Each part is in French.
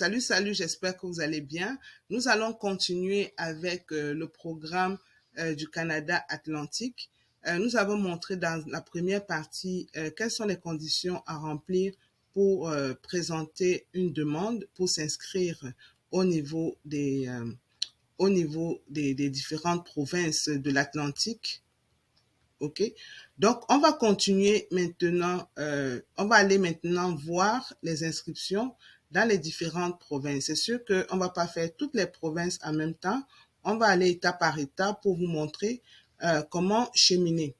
Salut, j'espère que vous allez bien. Nous allons continuer avec le programme du Canada Atlantique. Nous avons montré dans la première partie quelles sont les conditions à remplir pour présenter une demande, pour s'inscrire au niveau des différentes provinces de l'Atlantique. OK? Donc, on va continuer maintenant, on va aller maintenant voir les inscriptions dans les différentes provinces. C'est sûr qu'on ne va pas faire toutes les provinces en même temps. On va aller étape par étape pour vous montrer comment cheminer.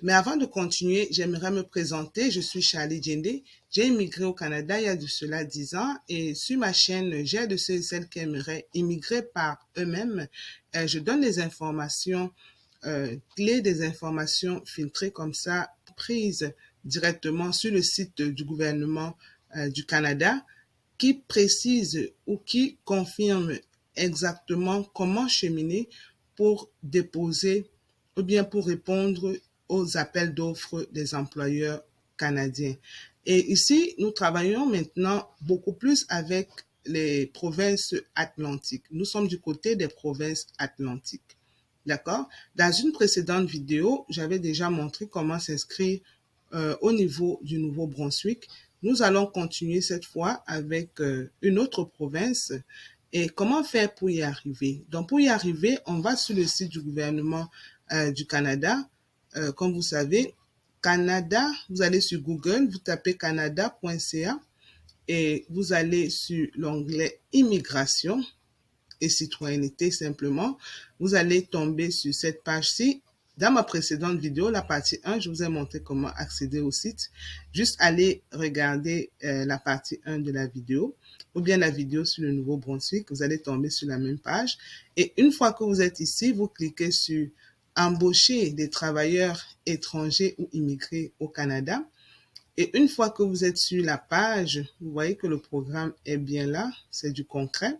Mais avant de continuer, j'aimerais me présenter. Je suis Charlie Djendé. J'ai immigré au Canada il y a de cela 10 ans et sur ma chaîne, j'ai de ceux et celles qui aimeraient immigrer par eux-mêmes. Je donne les informations clés, des informations filtrées comme ça, prises directement sur le site du gouvernement du Canada, qui précise ou qui confirme exactement comment cheminer pour déposer ou bien pour répondre aux appels d'offres des employeurs canadiens. Et ici, nous travaillons maintenant beaucoup plus avec les provinces atlantiques. Nous sommes du côté des provinces atlantiques. D'accord? Dans une précédente vidéo, j'avais déjà montré comment s'inscrire au niveau du Nouveau-Brunswick. Nous allons continuer cette fois avec une autre province et comment faire pour y arriver. Donc, pour y arriver, on va sur le site du gouvernement du Canada. Comme vous savez, Canada, vous allez sur Google, vous tapez canada.ca et vous allez sur l'onglet Immigration et citoyenneté simplement. Vous allez tomber sur cette page-ci. Dans ma précédente vidéo, la partie 1, je vous ai montré comment accéder au site. Juste allez regarder la partie 1 de la vidéo ou bien la vidéo sur le Nouveau-Brunswick. Vous allez tomber sur la même page. Et une fois que vous êtes ici, vous cliquez sur embaucher des travailleurs étrangers ou immigrés au Canada. Et une fois que vous êtes sur la page, vous voyez que le programme est bien là. C'est du concret.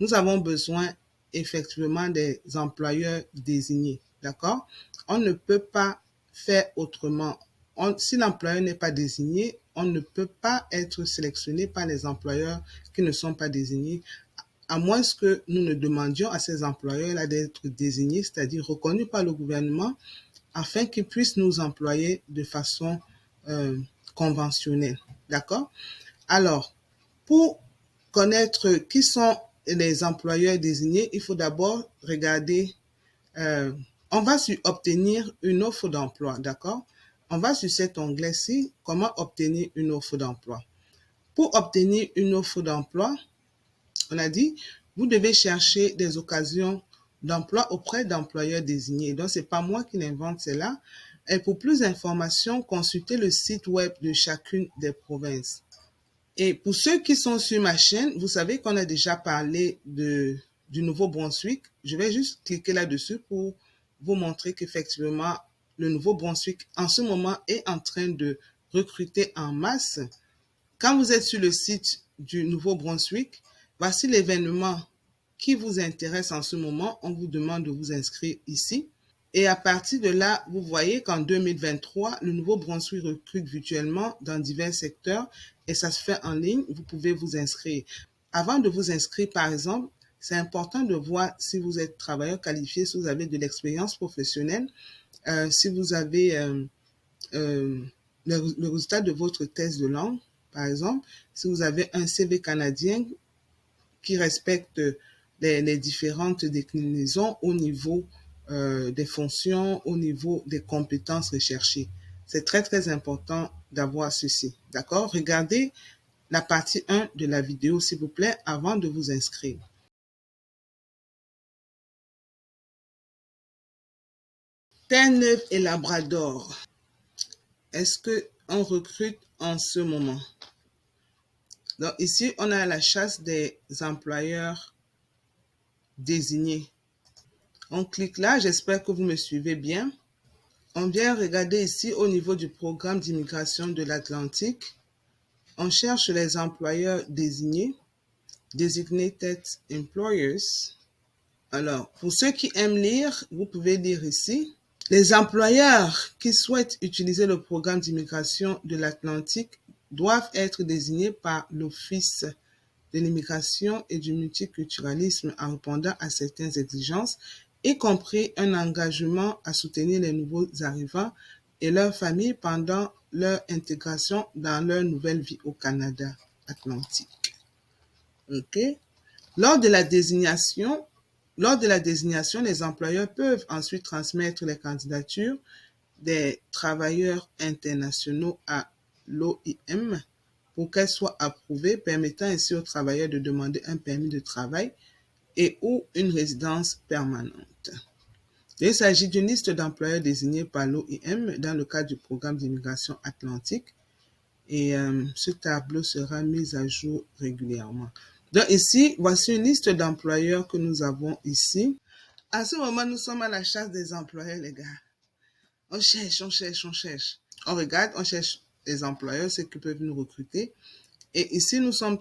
Nous avons besoin effectivement des employeurs désignés, d'accord? On ne peut pas faire autrement. Si l'employeur n'est pas désigné, on ne peut pas être sélectionné par les employeurs qui ne sont pas désignés, à moins que nous ne demandions à ces employeurs-là d'être désignés, c'est-à-dire reconnus par le gouvernement, afin qu'ils puissent nous employer de façon conventionnelle, d'accord? Alors, pour connaître qui sont les employeurs désignés, il faut d'abord regarder, on va sur obtenir une offre d'emploi, d'accord? On va sur cet onglet-ci, comment obtenir une offre d'emploi. Pour obtenir une offre d'emploi, on a dit, vous devez chercher des occasions d'emploi auprès d'employeurs désignés. Donc, c'est pas moi qui l'invente, c'est là. Et pour plus d'informations, consultez le site web de chacune des provinces. Et pour ceux qui sont sur ma chaîne, vous savez qu'on a déjà parlé du Nouveau-Brunswick. Je vais juste cliquer là-dessus pour vous montrer qu'effectivement, le Nouveau-Brunswick, en ce moment, est en train de recruter en masse. Quand vous êtes sur le site du Nouveau-Brunswick, voici l'événement qui vous intéresse en ce moment. On vous demande de vous inscrire ici. Et à partir de là, vous voyez qu'en 2023, le Nouveau-Brunswick recrute virtuellement dans divers secteurs et ça se fait en ligne. Vous pouvez vous inscrire. Avant de vous inscrire, par exemple, c'est important de voir si vous êtes travailleur qualifié, si vous avez de l'expérience professionnelle, si vous avez le résultat de votre test de langue, par exemple, si vous avez un CV canadien qui respecte les différentes déclinaisons au niveau des fonctions, au niveau des compétences recherchées. C'est très, très important d'avoir ceci. D'accord? Regardez la partie 1 de la vidéo, s'il vous plaît, avant de vous inscrire. Terre-Neuve et Labrador. Est-ce qu'on recrute en ce moment? Donc ici, on a la chasse des employeurs désignés. On clique là, j'espère que vous me suivez bien. On vient regarder ici au niveau du programme d'immigration de l'Atlantique. On cherche les employeurs désignés, Designated Employers. Alors, pour ceux qui aiment lire, vous pouvez lire ici. Les employeurs qui souhaitent utiliser le programme d'immigration de l'Atlantique doivent être désignés par l'Office de l'immigration et du multiculturalisme en répondant à certaines exigences, y compris un engagement à soutenir les nouveaux arrivants et leurs familles pendant leur intégration dans leur nouvelle vie au Canada atlantique. OK? Lors de la désignation, les employeurs peuvent ensuite transmettre les candidatures des travailleurs internationaux à l'OIM pour qu'elles soient approuvées, permettant ainsi aux travailleurs de demander un permis de travail et ou une résidence permanente. Il s'agit d'une liste d'employeurs désignés par l'OIM dans le cadre du programme d'immigration atlantique et ce tableau sera mis à jour régulièrement. Donc ici, voici une liste d'employeurs que nous avons ici. À ce moment, nous sommes à la chasse des employeurs, les gars. On cherche, on cherche, on cherche. On regarde, on cherche les employeurs, ceux qui peuvent nous recruter. Et ici, nous sommes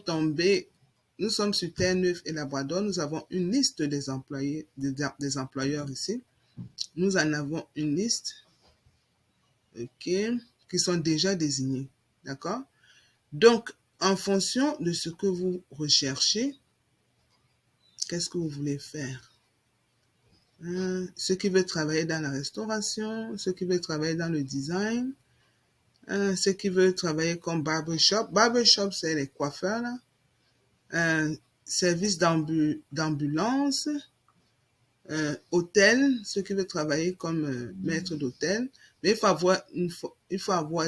sur Terre-Neuve et Labrador. Nous avons une liste des employés, des employeurs ici. Nous en avons une liste, OK, qui sont déjà désignés. D'accord? Donc, en fonction de ce que vous recherchez, qu'est-ce que vous voulez faire? Ceux qui veulent travailler dans la restauration, ceux qui veulent travailler dans le design, ceux qui veulent travailler comme barbershop. Barbershop, c'est les coiffeurs, là. Service d'ambulance, hôtel, ceux qui veulent travailler comme maître d'hôtel. Mais il faut avoir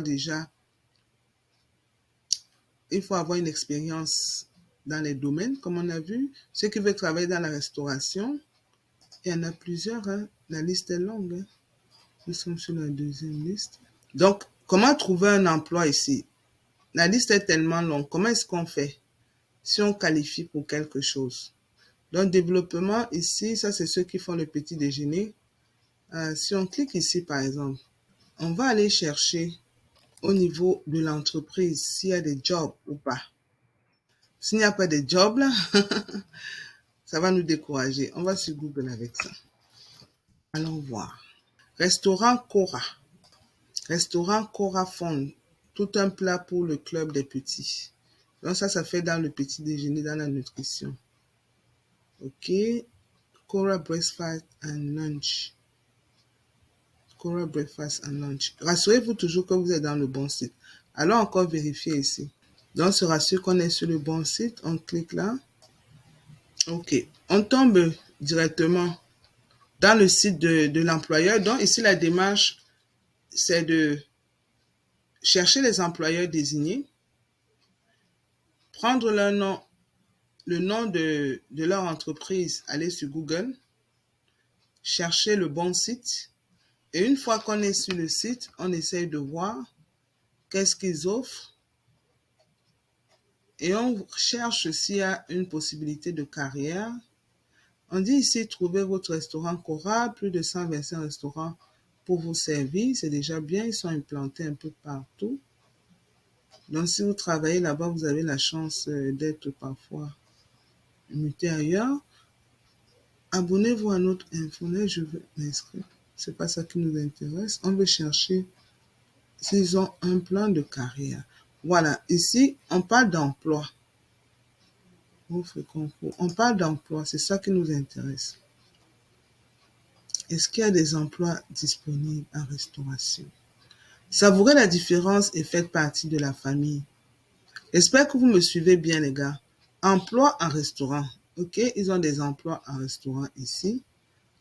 une expérience dans les domaines, comme on a vu. Ceux qui veulent travailler dans la restauration, il y en a plusieurs, hein. La liste est longue, hein. Nous sommes sur la deuxième liste. Donc, comment trouver un emploi ici? La liste est tellement longue. Comment est-ce qu'on fait si on qualifie pour quelque chose? Donc, développement, ici, ça, c'est ceux qui font le petit déjeuner. Si on clique ici, par exemple, on va aller chercher au niveau de l'entreprise s'il y a des jobs ou pas. S'il n'y a pas de jobs, là, ça va nous décourager. On va sur Google avec ça. Allons voir. Restaurant Cora. Restaurant Cora Fond. Tout un plat pour le club des petits. Donc ça fait dans le petit déjeuner, dans la nutrition. OK. Cora Breakfast and Lunch. Cora Breakfast and Lunch. Rassurez-vous toujours que vous êtes dans le bon site. Allons encore vérifier ici. Donc, on se rassure qu'on est sur le bon site. On clique là. OK. On tombe directement dans le site de l'employeur. Donc, ici, la démarche, c'est de chercher les employeurs désignés, prendre leur nom, le nom de leur entreprise, aller sur Google, chercher le bon site. Et une fois qu'on est sur le site, on essaye de voir qu'est-ce qu'ils offrent. Et on cherche s'il y a une possibilité de carrière. On dit ici, trouvez votre restaurant Cora, plus de 125 restaurants pour vous servir. C'est déjà bien, ils sont implantés un peu partout. Donc, si vous travaillez là-bas, vous avez la chance d'être parfois muté ailleurs. Abonnez-vous à notre infonet, je veux m'inscrire. C'est pas ça qui nous intéresse. On veut chercher s'ils ont un plan de carrière. Voilà, ici, on parle d'emploi. On parle d'emploi, c'est ça qui nous intéresse. Est-ce qu'il y a des emplois disponibles en restauration? Savourez la différence et faites partie de la famille. J'espère que vous me suivez bien, les gars. Emploi en restaurant. OK, ils ont des emplois en restaurant ici.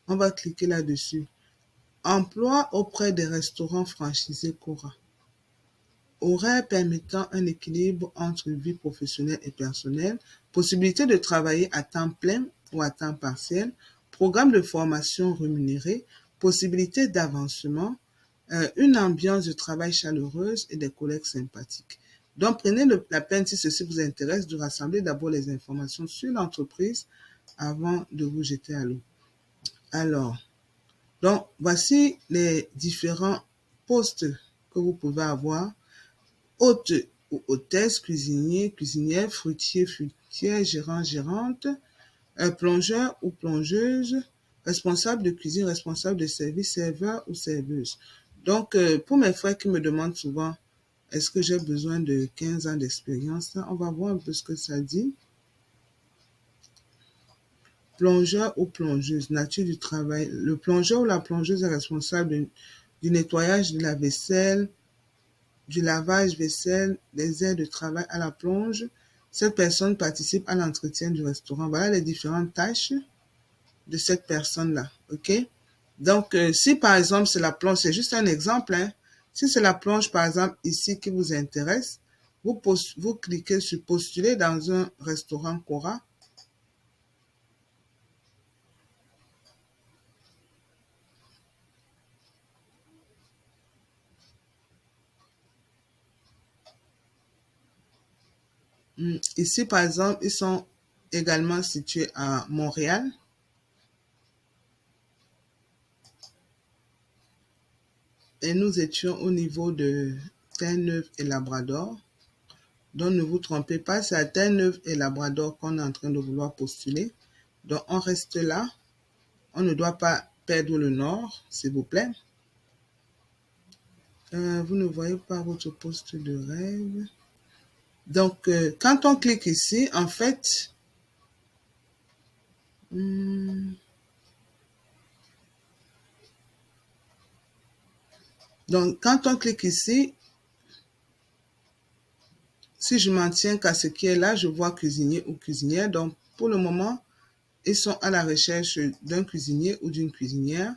On va cliquer là-dessus. Emploi auprès des restaurants franchisés Cora. Horaire permettant un équilibre entre vie professionnelle et personnelle, possibilité de travailler à temps plein ou à temps partiel, programme de formation rémunéré, possibilité d'avancement, une ambiance de travail chaleureuse et des collègues sympathiques. Donc, prenez la peine, si ceci vous intéresse, de rassembler d'abord les informations sur l'entreprise avant de vous jeter à l'eau. Alors, donc, voici les différents postes que vous pouvez avoir. Hôte ou hôtesse, cuisinier, cuisinière, fruitier, fruitière, gérant, gérante, plongeur ou plongeuse, responsable de cuisine, responsable de service, serveur ou serveuse. Donc, pour mes frères qui me demandent souvent, est-ce que j'ai besoin de 15 ans d'expérience, on va voir un peu ce que ça dit. Plongeur ou plongeuse, nature du travail. Le plongeur ou la plongeuse est responsable du nettoyage de la vaisselle, du lavage vaisselle, des aides de travail à la plonge. Cette personne participe à l'entretien du restaurant. Voilà les différentes tâches de cette personne-là. OK? Donc, si par exemple c'est la plonge, c'est juste un exemple, hein. Si c'est la plonge, par exemple, ici qui vous intéresse, vous cliquez sur postuler dans un restaurant Cora. Ici, par exemple, ils sont également situés à Montréal. Et nous étions au niveau de Terre-Neuve et Labrador. Donc, ne vous trompez pas, c'est à Terre-Neuve et Labrador qu'on est en train de vouloir postuler. Donc, on reste là. On ne doit pas perdre le nord, s'il vous plaît. Vous ne voyez pas votre poste de rêve. Donc, quand on clique ici, en fait, donc quand on clique ici, si je m'en tiens qu'à ce qui est là, je vois cuisinier ou cuisinière. Donc, pour le moment, ils sont à la recherche d'un cuisinier ou d'une cuisinière.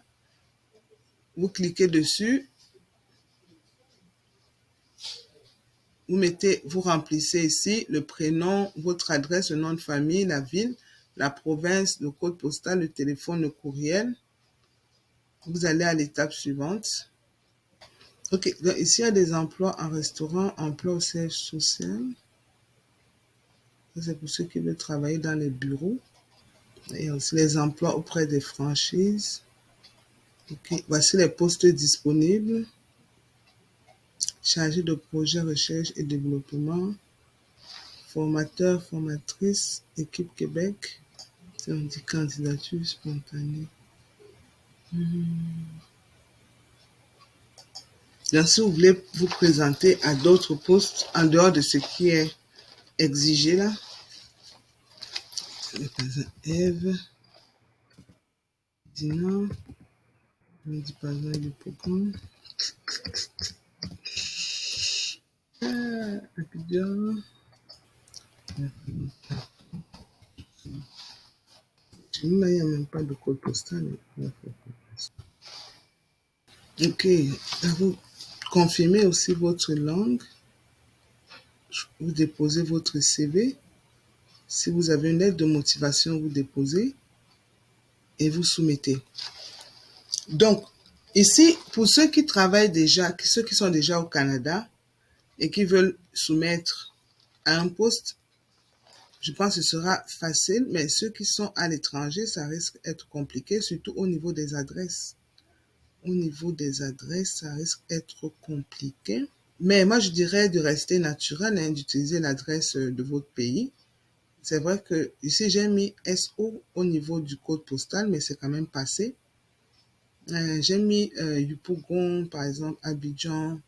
Vous cliquez dessus, vous remplissez ici le prénom, votre adresse, le nom de famille, la ville, la province, le code postal, le téléphone, le courriel. Vous allez à l'étape suivante. Ok, donc ici il y a des emplois en restaurant, emploi au siège social. C'est pour ceux qui veulent travailler dans les bureaux. Il y a aussi les emplois auprès des franchises. Ok, voici les postes disponibles. Chargé de projet recherche et développement. Formateur, formatrice, équipe Québec. On dit candidature spontanée. Donc, si vous voulez vous présenter à d'autres postes en dehors de ce qui est exigé là, Eve, Dina, je ne dis pas ça du programme. Abidjan. Chez nous, là, il n'y a même pas de code postal. Ok, vous confirmez aussi votre langue. Vous déposez votre CV. Si vous avez une lettre de motivation, vous déposez et vous soumettez. Donc, ici, pour ceux qui travaillent déjà, ceux qui sont déjà au Canada et qui veulent soumettre à un poste, je pense que ce sera facile, mais ceux qui sont à l'étranger, ça risque d'être compliqué, surtout au niveau des adresses. Au niveau des adresses, ça risque d'être compliqué. Mais moi, je dirais de rester naturel, hein, d'utiliser l'adresse de votre pays. C'est vrai que ici, j'ai mis SO au niveau du code postal, mais c'est quand même passé. J'ai mis Yopougon, par exemple, Abidjan,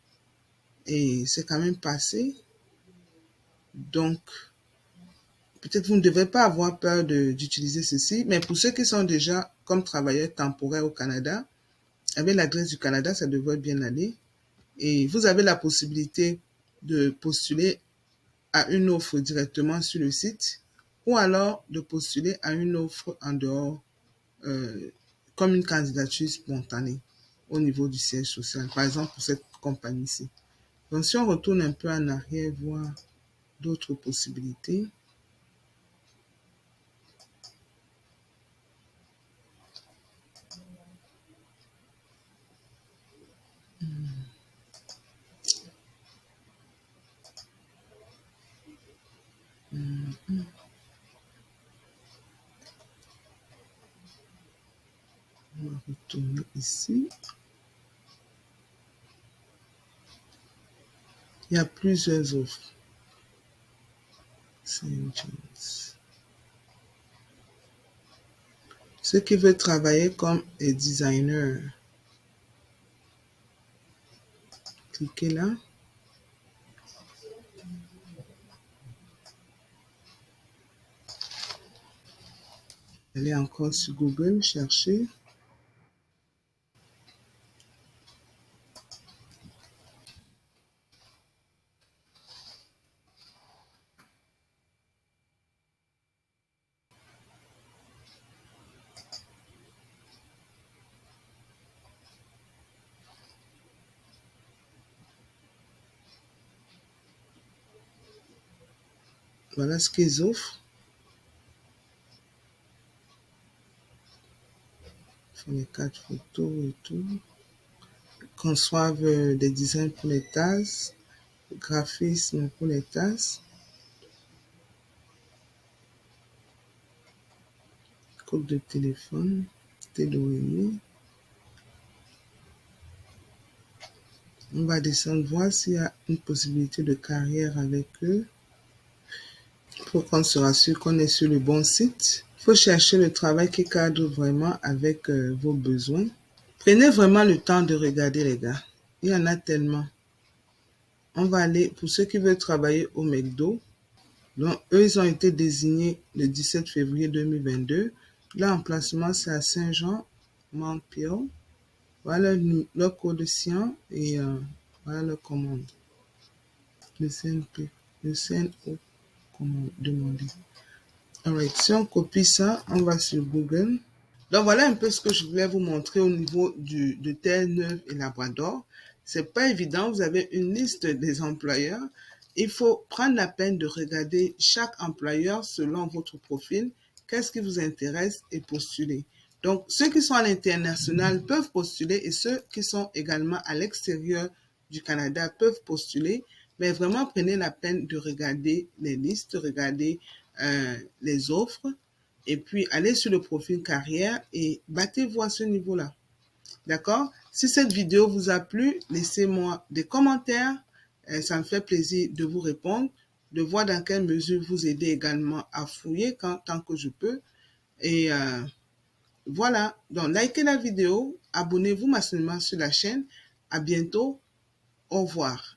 et c'est quand même passé. Donc, peut-être vous ne devez pas avoir peur d'utiliser ceci, mais pour ceux qui sont déjà comme travailleurs temporaires au Canada, avec l'adresse du Canada, ça devrait bien aller. Et vous avez la possibilité de postuler à une offre directement sur le site ou alors de postuler à une offre en dehors, comme une candidature spontanée au niveau du siège social, par exemple pour cette compagnie-ci. Donc si on retourne un peu en arrière, voir d'autres possibilités. On va retourner ici. Il y a plusieurs offres. Saint John's. Ceux qui veulent travailler comme designer, cliquez là. Allez encore sur Google, chercher. Voilà ce qu'ils offrent. Ils font les 4 photos et tout. Ils conçoivent des designs pour les tasses, graphisme pour les tasses, code de téléphone, téléphone. On va descendre voir s'il y a une possibilité de carrière avec eux pour qu'on se rassure qu'on est sur le bon site. Il faut chercher le travail qui cadre vraiment avec vos besoins. Prenez vraiment le temps de regarder les gars. Il y en a tellement. On va aller, pour ceux qui veulent travailler au McDo, donc eux, ils ont été désignés le 17 février 2022. L'emplacement, c'est à Saint-Jean, Montpellier. Voilà leur code SIAN et voilà leur commande. Le CNP, le CNO, comment demander. Alright, si on copie ça, on va sur Google. Donc voilà un peu ce que je voulais vous montrer au niveau de Terre-Neuve et Labrador. C'est pas évident, vous avez une liste des employeurs. Il faut prendre la peine de regarder chaque employeur selon votre profil, qu'est-ce qui vous intéresse et postuler. Donc ceux qui sont à l'international peuvent postuler et ceux qui sont également à l'extérieur du Canada peuvent postuler, mais vraiment prenez la peine de regarder les listes, regarder les offres et puis allez sur le profil carrière et battez-vous à ce niveau-là. D'accord? Si cette vidéo vous a plu, laissez-moi des commentaires. Ça me fait plaisir de vous répondre, de voir dans quelle mesure vous aider également à fouiller tant que je peux. Et voilà. Donc, likez la vidéo, abonnez-vous massivement sur la chaîne. À bientôt. Au revoir.